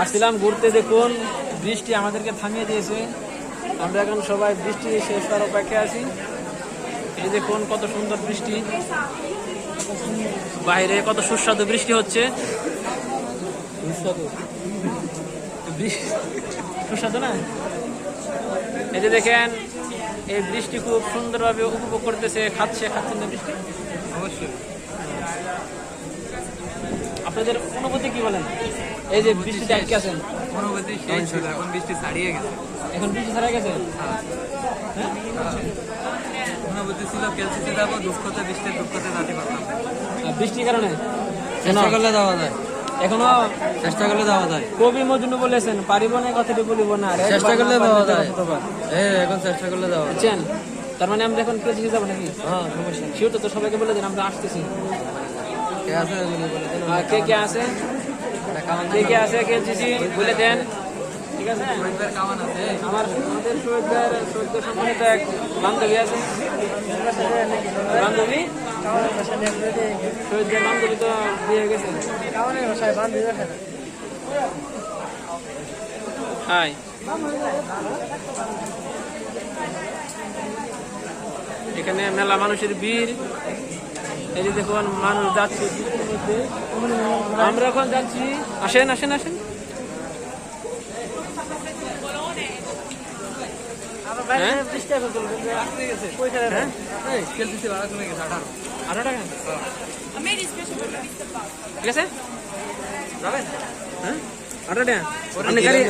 আসছিলাম ঘুরতে, দেখুন বৃষ্টি আমাদেরকে থামিয়ে দিয়েছে। আমরা এখন সবাই বৃষ্টি শেষ হওয়ার অপেক্ষায় আছি। এই দেখুন কত সুন্দর বৃষ্টি, বাইরে কত সুস্বাদু বৃষ্টি হচ্ছে। সুস্বাদু না? এই যে দেখেন, এই বৃষ্টি খুব সুন্দরভাবে উপভোগ করতেছে, খাচ্ছেন না বৃষ্টি? অবশ্যই। আপনাদের অনুভূতি কি বলেন? এই যে বৃষ্টিতে আটকে আছেন। অনুভূতি সেই ছিল, এখন বৃষ্টি ছাড়িয়ে গেছে। এখন বৃষ্টি ছাড়া গেছে? হ্যাঁ? অনুভূতি ছিল খেলতে যাবো, দুঃখতে বৃষ্টির দুঃখতে যাতে পারতাম। বৃষ্টির কারণে চেষ্টা করলে যাওয়া যায়, এখনো চেষ্টা করলে যাওয়া যায়। কবি মজনু বলেছেন, পারিব না কথাটি বলিব না, চেষ্টা করলে যাওয়া যায়। এখন চেষ্টা করলে যাওয়া যায়। বুঝছেন? তার মানে আমরা এখন কেজি যাবো নাকি? হ্যাঁ, সমস্যা নেই। শিওর তো সবাইকে বলে দেন আমরা আসতেছি। কে আছে বলে দেন। আর কে কে আছে, কে আছে কেজিসি বলে দেন। ঠিক আছে? কামান আছে। আমাদের শহীদদের সম্মানিত এক বান্ধবী আছে, বান্ধবী শহীদদের বান্ধবী তো দিয়ে গেছে। হাই, এখানে মেলা মানুষের ভিড়। এই যে দেখুন মানুষ যাচ্ছে বৃষ্টির মধ্যে, আমরা এখন যাচ্ছি। আসেন আসেন আসেন। হ্যাঁ? 18 টাকা? ঠিক আছে, যাবেন? হ্যাঁ, 18 টাকা। আপনি গাড়ি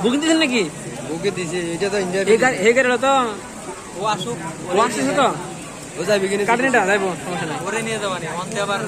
বুকিং দিয়েছেন নাকি? বুকে দিছি, এটা তো ইন্ডিয়া। এই গাড়ি তো ও আসুক, ও আসছে তো, ও যাবে কিনা কাটনিটা যাইব, সমস্যা নাই। ওরে নিয়ে যাবানি, অন্তে আবার